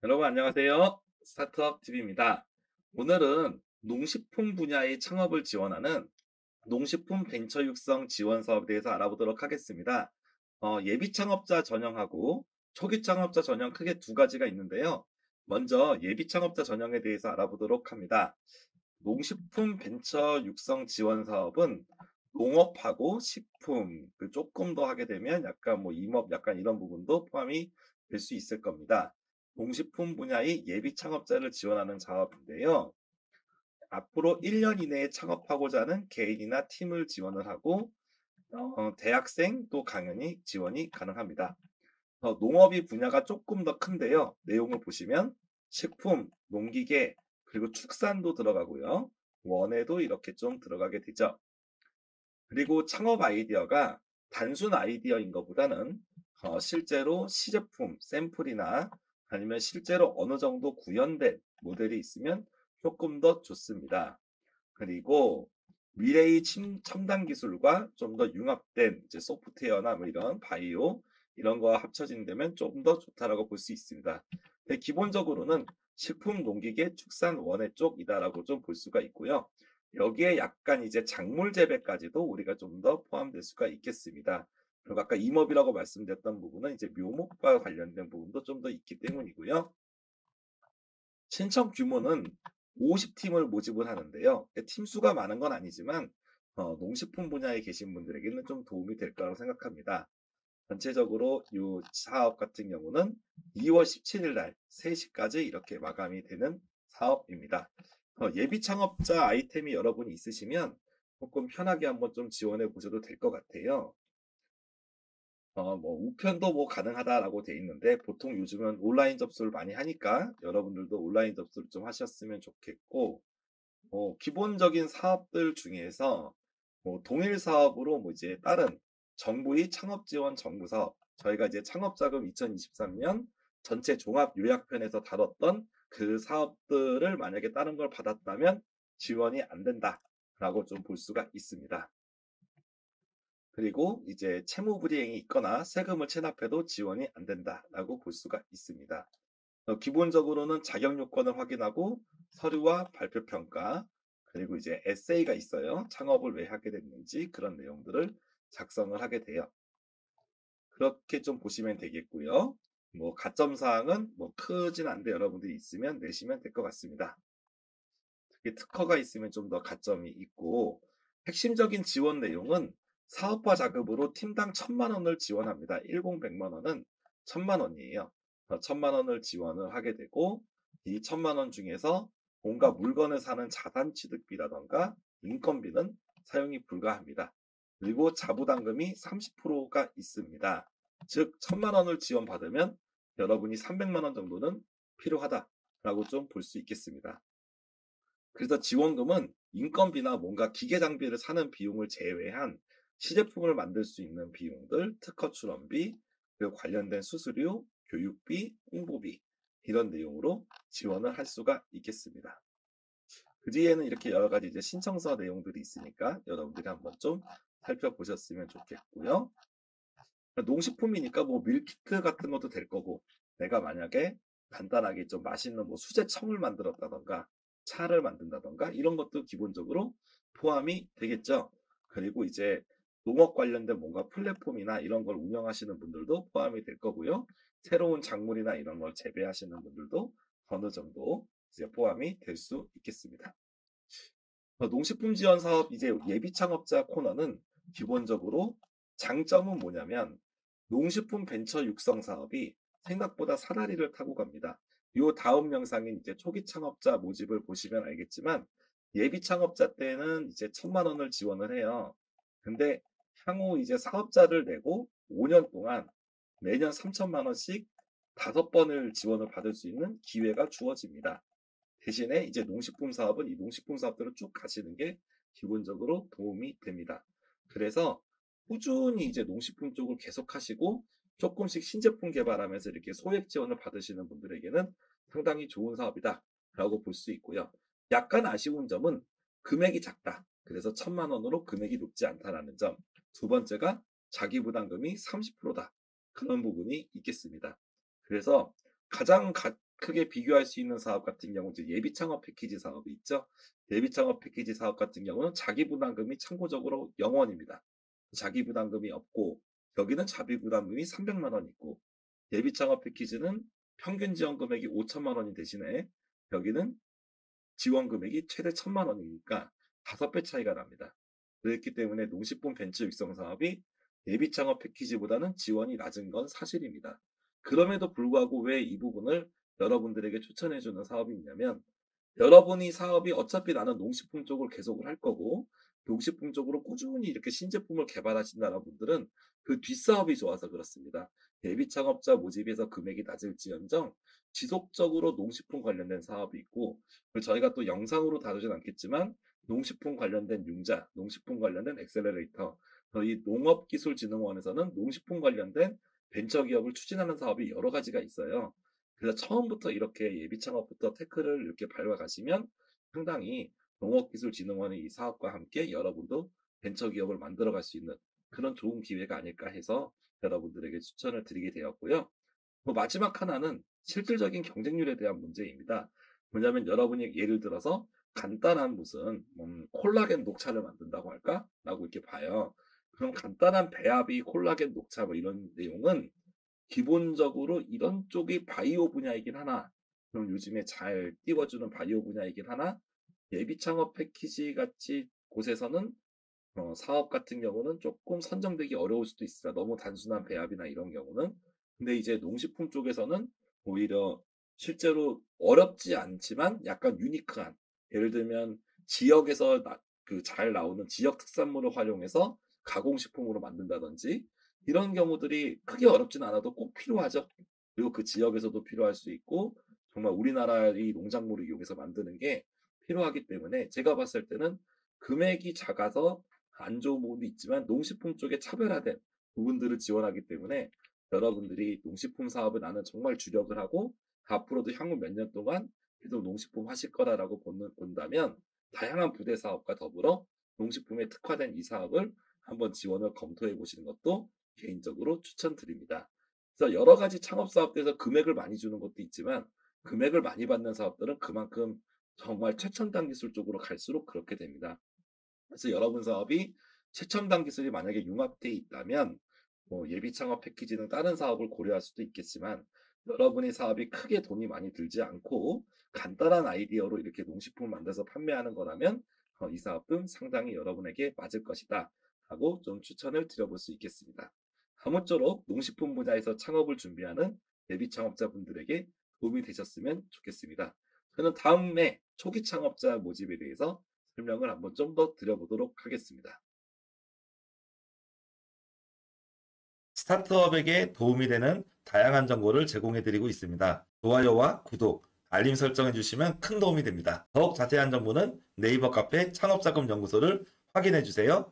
여러분 안녕하세요. 스타트업 TV입니다. 오늘은 농식품 분야의 창업을 지원하는 농식품 벤처 육성 지원 사업에 대해서 알아보도록 하겠습니다. 예비 창업자 전형하고 초기 창업자 전형 크게 두 가지가 있는데요. 먼저 예비 창업자 전형에 대해서 알아보도록 합니다. 농식품 벤처 육성 지원 사업은 농업하고 식품 조금 더 하게 되면 약간 뭐 임업 약간 이런 부분도 포함이 될 수 있을 겁니다. 농식품 분야의 예비 창업자를 지원하는 사업인데요. 앞으로 1년 이내에 창업하고자 하는 개인이나 팀을 지원을 하고 대학생 또 강연이 지원이 가능합니다. 농업이 분야가 조금 더 큰데요. 내용을 보시면 식품, 농기계, 그리고 축산도 들어가고요. 원예도 이렇게 좀 들어가게 되죠. 그리고 창업 아이디어가 단순 아이디어인 것보다는 실제로 시제품, 샘플이나 아니면 실제로 어느 정도 구현된 모델이 있으면 조금 더 좋습니다. 그리고 미래의 첨단 기술과 좀 더 융합된 이제 소프트웨어나 뭐 이런 바이오 이런 거와 합쳐진다면 조금 더 좋다라고 볼 수 있습니다. 근데 기본적으로는 식품, 농기계, 축산, 원예 쪽이다라고 좀 볼 수가 있고요. 여기에 약간 이제 작물 재배까지도 우리가 좀 더 포함될 수가 있겠습니다. 그리고 아까 임업이라고 말씀드렸던 부분은 이제 묘목과 관련된 부분도 좀 더 있기 때문이고요. 신청 규모는 50팀을 모집을 하는데요. 팀 수가 많은 건 아니지만 농식품 분야에 계신 분들에게는 좀 도움이 될 거라고 생각합니다. 전체적으로 이 사업 같은 경우는 2월 17일 날 3시까지 이렇게 마감이 되는 사업입니다. 예비 창업자 아이템이 여러분이 있으시면 조금 편하게 한번 좀 지원해 보셔도 될 것 같아요. 뭐 우편도 뭐 가능하다라고 돼 있는데 보통 요즘은 온라인 접수를 많이 하니까 여러분들도 온라인 접수를 좀 하셨으면 좋겠고, 기본적인 사업들 중에서 뭐 동일 사업으로 뭐 이제 다른 정부의 창업 지원 정부 사업, 저희가 이제 창업자금 2023년 전체 종합 요약편에서 다뤘던 그 사업들을 만약에 다른 걸 받았다면 지원이 안 된다라고 좀 볼 수가 있습니다. 그리고 이제 채무 불이행이 있거나 세금을 체납해도 지원이 안 된다라고 볼 수가 있습니다. 기본적으로는 자격 요건을 확인하고 서류와 발표 평가, 그리고 이제 에세이가 있어요. 창업을 왜 하게 됐는지 그런 내용들을 작성을 하게 돼요. 그렇게 좀 보시면 되겠고요. 뭐 가점 사항은 뭐 크진 않은데 여러분들이 있으면 내시면 될 것 같습니다. 특히 특허가 있으면 좀 더 가점이 있고, 핵심적인 지원 내용은 사업화 자금으로 팀당 1,000만 원을 지원합니다. 100만 원은 1,000만 원이에요. 1,000만 원을 지원을 하게 되고, 이 1,000만 원 중에서 뭔가 물건을 사는 자산 취득비라던가 인건비는 사용이 불가합니다. 그리고 자부담금이 30%가 있습니다. 즉 1,000만 원을 지원받으면 여러분이 300만 원 정도는 필요하다라고 좀 볼 수 있겠습니다. 그래서 지원금은 인건비나 뭔가 기계 장비를 사는 비용을 제외한 시제품을 만들 수 있는 비용들, 특허 출원비, 그리고 관련된 수수료, 교육비, 홍보비 이런 내용으로 지원을 할 수가 있겠습니다. 그 뒤에는 이렇게 여러 가지 이제 신청서 내용들이 있으니까 여러분들이 한번 좀 살펴보셨으면 좋겠고요. 농식품이니까 뭐 밀키트 같은 것도 될 거고, 내가 만약에 간단하게 좀 맛있는 뭐 수제청을 만들었다던가 차를 만든다던가 이런 것도 기본적으로 포함이 되겠죠. 그리고 이제 농업 관련된 뭔가 플랫폼이나 이런 걸 운영하시는 분들도 포함이 될 거고요. 새로운 작물이나 이런 걸 재배하시는 분들도 어느 정도 이제 포함이 될 수 있겠습니다. 농식품 지원 사업 이제 예비 창업자 코너는 기본적으로 장점은 뭐냐면 농식품 벤처 육성 사업이 생각보다 사다리를 타고 갑니다. 요 다음 영상인 이제 초기 창업자 모집을 보시면 알겠지만 예비 창업자 때는 이제 1,000만 원을 지원을 해요. 근데 향후 이제 사업자를 내고 5년 동안 매년 3,000만 원씩 5번을 지원을 받을 수 있는 기회가 주어집니다. 대신에 이제 농식품 사업은 이 농식품 사업대로 쭉 가시는 게 기본적으로 도움이 됩니다. 그래서 꾸준히 이제 농식품 쪽을 계속 하시고 조금씩 신제품 개발하면서 이렇게 소액 지원을 받으시는 분들에게는 상당히 좋은 사업이다라고 볼 수 있고요. 약간 아쉬운 점은 금액이 작다. 그래서 1,000만 원으로 금액이 높지 않다라는 점. 두 번째가 자기 부담금이 30%다. 그런 부분이 있겠습니다. 그래서 가장 크게 비교할 수 있는 사업 같은 경우 이제 예비 창업 패키지 사업이 있죠. 예비 창업 패키지 사업 같은 경우는 자기 부담금이 참고적으로 0 원입니다. 자기 부담금이 없고 여기는 자비 부담금이 300만 원 있고 예비 창업 패키지는 평균 지원 금액이 5천만 원이 대신에 여기는 지원 금액이 최대 1,000만 원이니까 5배 차이가 납니다. 그렇기 때문에 농식품 벤처 육성 사업이 예비 창업 패키지보다는 지원이 낮은 건 사실입니다. 그럼에도 불구하고 왜 이 부분을 여러분들에게 추천해 주는 사업이 있냐면 여러분이 사업이 어차피 나는 농식품 쪽을 계속을 할 거고 농식품 쪽으로 꾸준히 이렇게 신제품을 개발하신다는 분들은 그 뒷사업이 좋아서 그렇습니다. 예비 창업자 모집에서 금액이 낮을지언정 지속적으로 농식품 관련된 사업이 있고 저희가 또 영상으로 다루진 않겠지만 농식품 관련된 융자, 농식품 관련된 엑셀러레이터, 저희 농업기술진흥원에서는 농식품 관련된 벤처기업을 추진하는 사업이 여러 가지가 있어요. 그래서 처음부터 이렇게 예비 창업부터 태클을 이렇게 밟아가시면 상당히 농업기술진흥원의 이 사업과 함께 여러분도 벤처기업을 만들어갈 수 있는 그런 좋은 기회가 아닐까 해서 여러분들에게 추천을 드리게 되었고요. 뭐 마지막 하나는 실질적인 경쟁률에 대한 문제입니다. 뭐냐면 여러분이 예를 들어서 간단한 무슨 콜라겐 녹차를 만든다고 할까? 라고 이렇게 봐요. 그럼 간단한 배합이 콜라겐 녹차 뭐 이런 내용은 기본적으로 이런 쪽이 바이오 분야이긴 하나, 그럼 요즘에 잘 띄워주는 바이오 분야이긴 하나, 예비 창업 패키지 같이 곳에서는 사업 같은 경우는 조금 선정되기 어려울 수도 있어요. 너무 단순한 배합이나 이런 경우는. 근데 이제 농식품 쪽에서는 오히려 실제로 어렵지 않지만 약간 유니크한, 예를 들면 지역에서 그 잘 나오는 지역 특산물을 활용해서 가공식품으로 만든다든지 이런 경우들이 크게 어렵진 않아도 꼭 필요하죠. 그리고 그 지역에서도 필요할 수 있고 정말 우리나라의 농작물을 이용해서 만드는 게 필요하기 때문에 제가 봤을 때는 금액이 작아서 안 좋은 부분도 있지만 농식품 쪽에 차별화된 부분들을 지원하기 때문에 여러분들이 농식품 사업을 나는 정말 주력을 하고 앞으로도 향후 몇 년 동안 계속 농식품 하실 거다라고 본다면 다양한 부대 사업과 더불어 농식품에 특화된 이 사업을 한번 지원을 검토해 보시는 것도 개인적으로 추천드립니다. 그래서 여러 가지 창업 사업들에서 금액을 많이 주는 것도 있지만 금액을 많이 받는 사업들은 그만큼 정말 최첨단 기술 쪽으로 갈수록 그렇게 됩니다. 그래서 여러분 사업이 최첨단 기술이 만약에 융합되어 있다면 뭐 예비 창업 패키지 등 다른 사업을 고려할 수도 있겠지만 여러분의 사업이 크게 돈이 많이 들지 않고 간단한 아이디어로 이렇게 농식품을 만들어서 판매하는 거라면 이 사업은 상당히 여러분에게 맞을 것이다 하고 좀 추천을 드려볼 수 있겠습니다. 아무쪼록 농식품 분야에서 창업을 준비하는 예비 창업자분들에게 도움이 되셨으면 좋겠습니다. 저는 다음에 초기 창업자 모집에 대해서 설명을 한번 좀 더 드려보도록 하겠습니다. 스타트업에게 도움이 되는 다양한 정보를 제공해 드리고 있습니다. 좋아요와 구독, 알림 설정해 주시면 큰 도움이 됩니다. 더욱 자세한 정보는 네이버 카페 창업자금 연구소를 확인해 주세요.